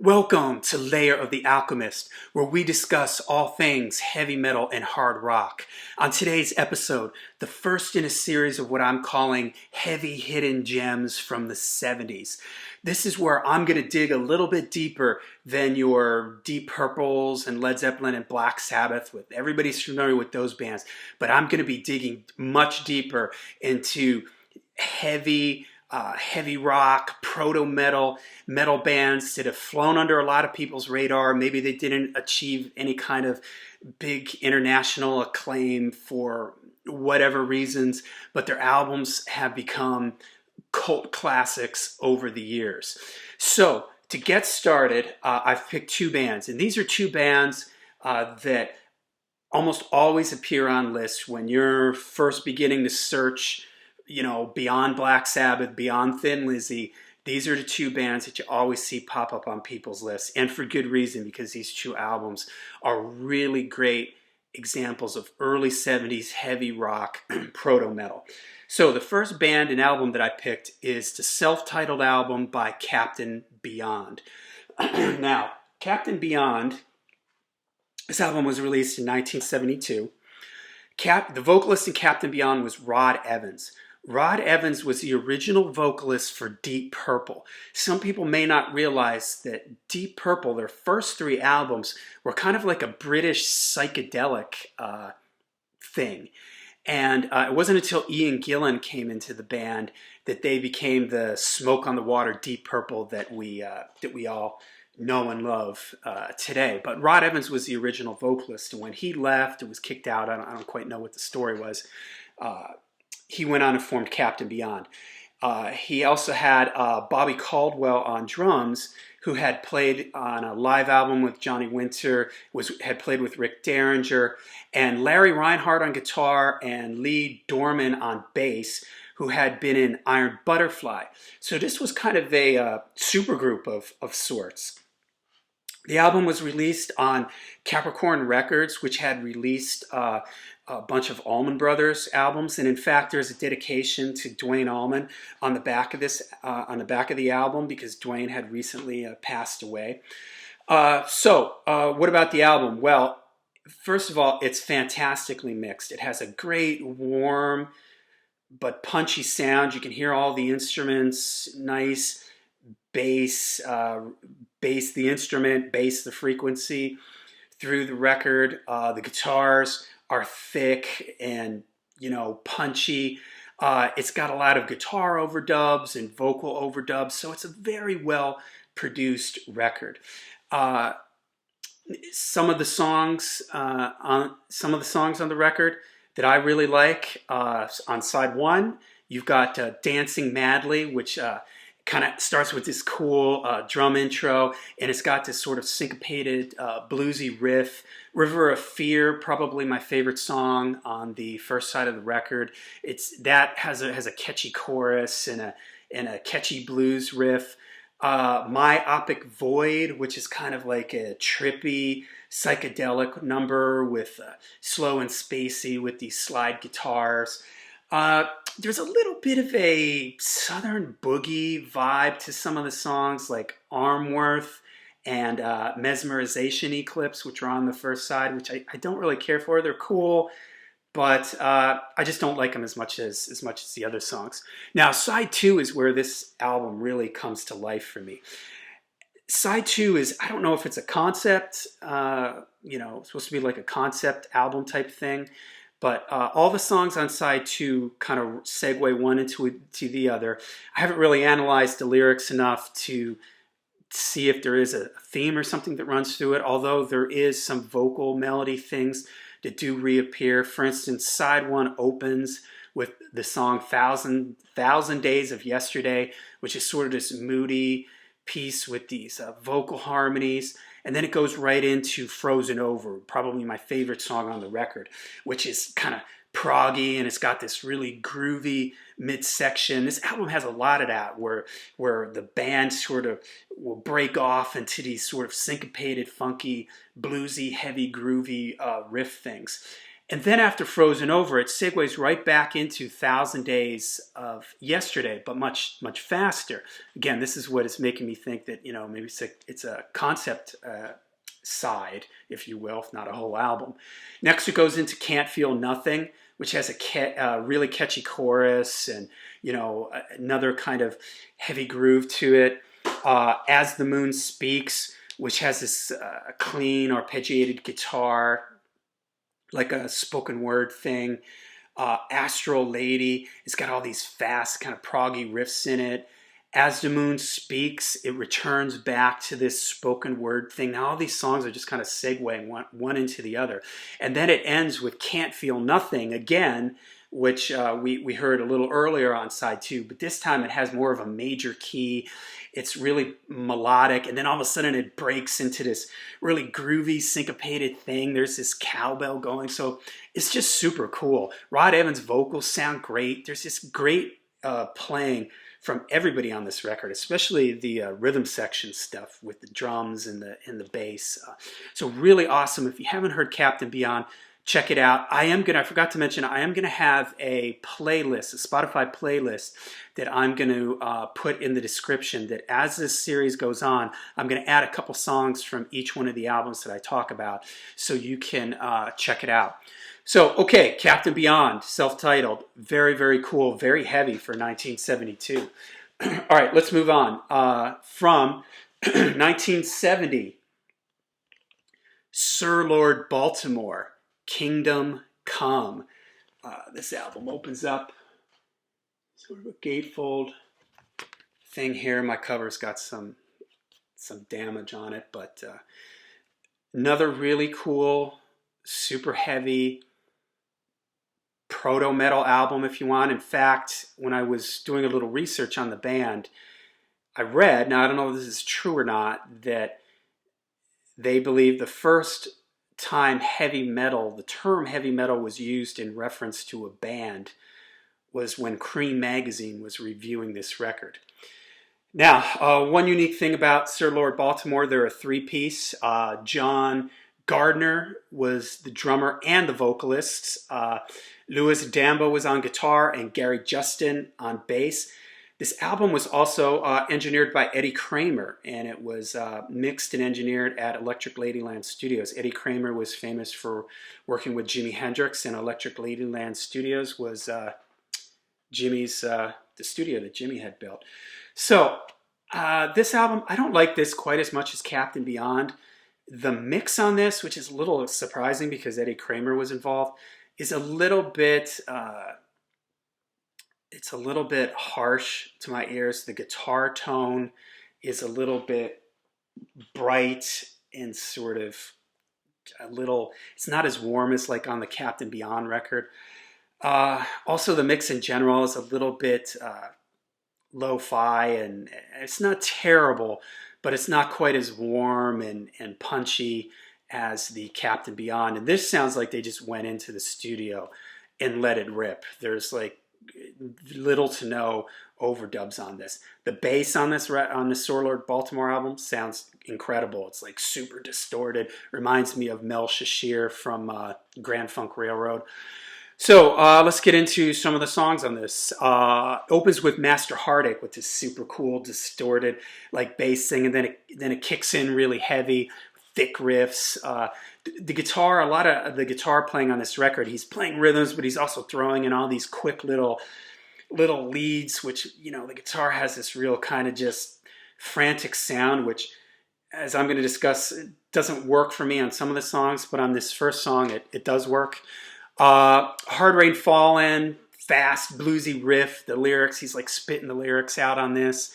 Welcome to Layer of the Alchemist, where we discuss all things heavy metal and hard rock. On today's episode, the first in a series of what I'm calling heavy hidden gems from the 70's. This is where I'm going to dig a little bit deeper than your Deep Purples and Led Zeppelin and Black Sabbath. Everybody's familiar with those bands, but I'm going to be digging much deeper into heavy rock, proto-metal, metal bands that have flown under a lot of people's radar. Maybe they didn't achieve any kind of big international acclaim for whatever reasons, but their albums have become cult classics over the years. So to get started, I've picked two bands, and these are two bands that almost always appear on lists when you're first beginning to search, beyond Black Sabbath, beyond Thin Lizzy. These are the two bands that you always see pop up on people's lists, and for good reason, because these two albums are really great examples of early 70's heavy rock proto-metal. So the first band and album that I picked is the self-titled album by Captain Beyond. Now, Captain Beyond, this album was released in 1972. The vocalist in Captain Beyond was Rod Evans. Rod Evans was the original vocalist for Deep Purple. Some people may not realize that Deep Purple, their first three albums, were kind of like a British psychedelic thing. And it wasn't until Ian Gillan came into the band that they became the Smoke on the Water Deep Purple that we all know and love today. But Rod Evans was the original vocalist, and when he left and was kicked out, I don't quite know what the story was, he went on and formed Captain Beyond. He also had Bobby Caldwell on drums, who had played on a live album with Johnny Winter, had played with Rick Derringer, and Larry Reinhardt on guitar and Lee Dorman on bass, who had been in Iron Butterfly. So this was kind of a supergroup of sorts. The album was released on Capricorn Records, which had released a bunch of Allman Brothers albums, and in fact, there's a dedication to Duane Allman on the back of the album, because Duane had recently passed away. So, what about the album? Well, first of all, it's fantastically mixed. It has a great, warm but punchy sound. You can hear all the instruments, nice bass the instrument, bass the frequency through the record. The guitars are thick and, punchy. It's got a lot of guitar overdubs and vocal overdubs, so it's a very well produced record. Some of the songs on the record that I really like, on side one, you've got Dancing Madly, which kind of starts with this cool drum intro, and it's got this sort of syncopated bluesy riff. River of Fear, probably my favorite song on the first side of the record. That has a catchy chorus and a catchy blues riff. Myopic Void, which is kind of like a trippy psychedelic number with slow and spacey with these slide guitars. There's a little bit of a southern boogie vibe to some of the songs, like Armworth and Mesmerization Eclipse, which are on the first side, which I don't really care for. They're cool, but I just don't like them as much as the other songs. Now, side two is where this album really comes to life for me. Side two is, I don't know if it's a concept, it's supposed to be like a concept album type thing, but all the songs on side two kind of segue one into the other. I haven't really analyzed the lyrics enough to see if there is a theme or something that runs through it, although there is some vocal melody things that do reappear. For instance, side one opens with the song Thousand Days of Yesterday, which is sort of this moody piece with these vocal harmonies. And then it goes right into Frozen Over, probably my favorite song on the record, which is kind of proggy, and it's got this really groovy midsection. This album has a lot of that, where the band sort of will break off into these sort of syncopated, funky, bluesy, heavy, groovy riff things. And then after Frozen Over, it segues right back into Thousand Days of Yesterday, but much faster. Again, this is what is making me think that, you know, maybe it's a concept side, if you will, if not a whole album. Next, it goes into Can't Feel Nothing, which has a really catchy chorus and, you know, another kind of heavy groove to it. As the Moon Speaks, which has this clean arpeggiated guitar, like a spoken word thing. Astral Lady, it's got all these fast kind of proggy riffs in it. As the Moon Speaks, it returns back to this spoken word thing. Now all these songs are just kind of segueing one into the other. And then it ends with Can't Feel Nothing again, which we heard a little earlier on side 2, but this time it has more of a major key. It's really melodic, and then all of a sudden it breaks into this really groovy, syncopated thing. There's this cowbell going, so it's just super cool. Rod Evans' vocals sound great. There's this great playing from everybody on this record, especially the rhythm section stuff with the drums and the bass. So really awesome. If you haven't heard Captain Beyond, check it out. I forgot to mention, I am gonna have a playlist, a Spotify playlist that I'm gonna put in the description, that as this series goes on, I'm gonna add a couple songs from each one of the albums that I talk about, so you can check it out. So, okay, Captain Beyond, self-titled, very, very cool, very heavy for 1972. All right, let's move on. From 1970, Sir Lord Baltimore, Kingdom Come. This album opens up sort of a gatefold thing here. My cover's got some damage on it, but another really cool, super heavy proto-metal album, if you want. In fact, when I was doing a little research on the band, I read, now I don't know if this is true or not, that they believe the first time the term heavy metal was used in reference to a band was when Cream magazine was reviewing this record. Now, one unique thing about Sir Lord Baltimore, they're a three-piece. John Gardner was the drummer and the vocalist. Louis Dambo was on guitar and Gary Justin on bass. This album was also engineered by Eddie Kramer, and it was mixed and engineered at Electric Ladyland Studios. Eddie Kramer was famous for working with Jimi Hendrix, and Electric Ladyland Studios was the studio that Jimi had built. So this album, I don't like this quite as much as Captain Beyond. The mix on this, which is a little surprising because Eddie Kramer was involved, is a little bit... it's a little bit harsh to my ears. The guitar tone is a little bit bright and sort of it's not as warm as like on the Captain Beyond record. Also, the mix in general is a little bit lo-fi, and it's not terrible, but it's not quite as warm and punchy as the Captain Beyond. And this sounds like they just went into the studio and let it rip. There's like little to no overdubs on this. The bass on the Sir Lord Baltimore album sounds incredible. It's like super distorted. Reminds me of Mel Shashir from Grand Funk Railroad. So let's get into some of the songs on this. Opens with Master Heartache with this super cool distorted like bass thing, and then it kicks in really heavy, thick riffs. The guitar, a lot of the guitar playing on this record, he's playing rhythms, but he's also throwing in all these quick little leads, which, you know, the guitar has this real kind of just frantic sound, which, as I'm going to discuss, it doesn't work for me on some of the songs, but on this first song, it does work. Hard Rain Fallin', fast, bluesy riff. The lyrics, he's like spitting the lyrics out on this.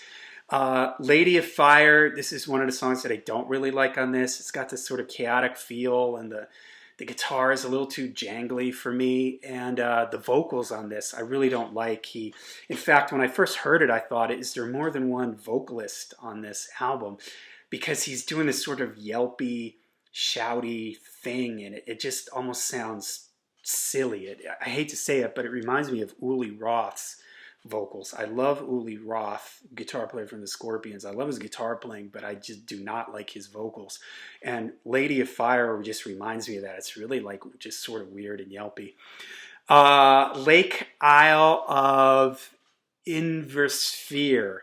Lady of Fire, this is one of the songs that I don't really like on this. It's got this sort of chaotic feel, and the guitar is a little too jangly for me. And the vocals on this, I really don't like. In fact, when I first heard it, I thought, is there more than one vocalist on this album? Because he's doing this sort of yelpy, shouty thing, and it just almost sounds silly. I hate to say it, but it reminds me of Uli Roth's vocals. I love Uli Roth, guitar player from the Scorpions. I love his guitar playing, but I just do not like his vocals. And Lady of Fire just reminds me of that. It's really like just sort of weird and yelpy. Lake Isle of Inversphere,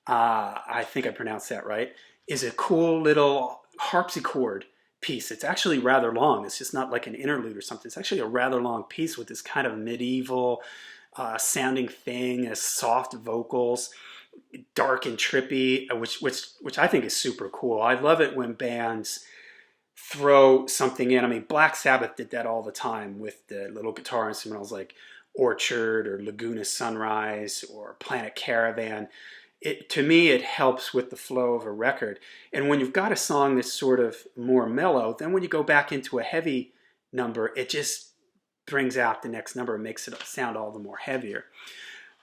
I think I pronounced that right, is a cool little harpsichord piece. It's actually rather long. It's just not like an interlude or something. It's actually a rather long piece with this kind of medieval sounding thing, soft vocals, dark and trippy, which I think is super cool. I love it when bands throw something in. I mean, Black Sabbath did that all the time with the little guitar instrumentals like Orchard or Laguna Sunrise or Planet Caravan. To me, it helps with the flow of a record. And when you've got a song that's sort of more mellow, then when you go back into a heavy number, it just brings out the next number and makes it sound all the more heavier.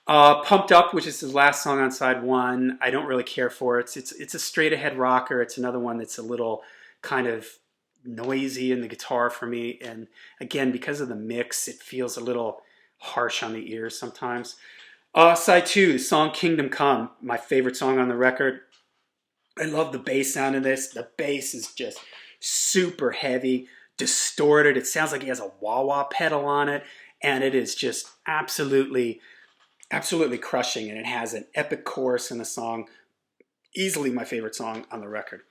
Pumped Up, which is the last song on side one, I don't really care for. It's a straight ahead rocker. It's another one that's a little kind of noisy in the guitar for me. And again, because of the mix, it feels a little harsh on the ears sometimes. Side two, the song Kingdom Come, my favorite song on the record. I love the bass sound in this. The bass is just super heavy, distorted. It sounds like it has a wah-wah pedal on it, and it is just absolutely crushing. And it has an epic chorus in the song. Easily my favorite song on the record.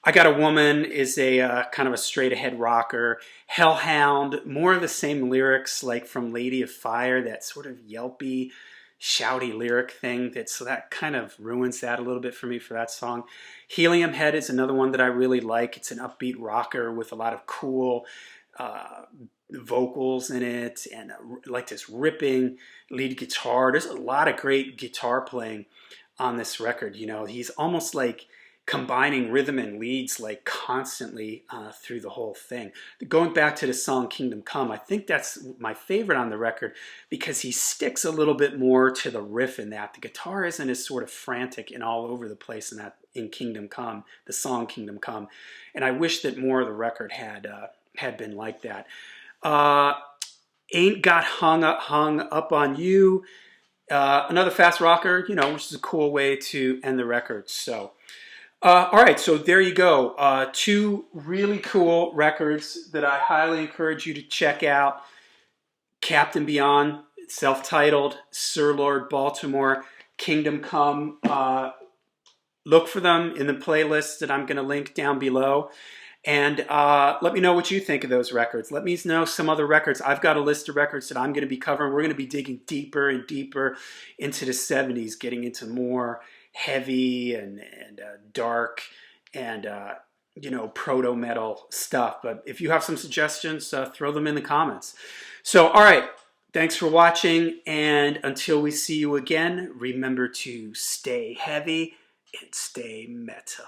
I Got a Woman is a kind of a straight-ahead rocker. Hellhound, more of the same lyrics like from Lady of Fire, that sort of yelpy, shouty lyric thing. So that kind of ruins that a little bit for me for that song. Helium Head is another one that I really like. It's an upbeat rocker with a lot of cool vocals in it and like this ripping lead guitar. There's a lot of great guitar playing on this record. You know, he's almost like combining rhythm and leads like constantly through the whole thing. Going back to the song Kingdom Come, I think that's my favorite on the record because he sticks a little bit more to the riff in that. The guitar isn't as sort of frantic and all over the place in Kingdom Come, the song Kingdom Come. And I wish that more of the record had been like that. Ain't Got Hung Up on You, another fast rocker, you know, which is a cool way to end the record. So all right, so there you go. Two really cool records that I highly encourage you to check out. Captain Beyond, self-titled, Sir Lord Baltimore, Kingdom Come. Look for them in the playlist that I'm going to link down below. And let me know what you think of those records. Let me know some other records. I've got a list of records that I'm going to be covering. We're going to be digging deeper and deeper into the 70s, getting into more heavy and dark and you know, proto metal stuff. But if you have some suggestions, throw them in the comments. So all right, thanks for watching, and until we see you again, remember to stay heavy and stay metal.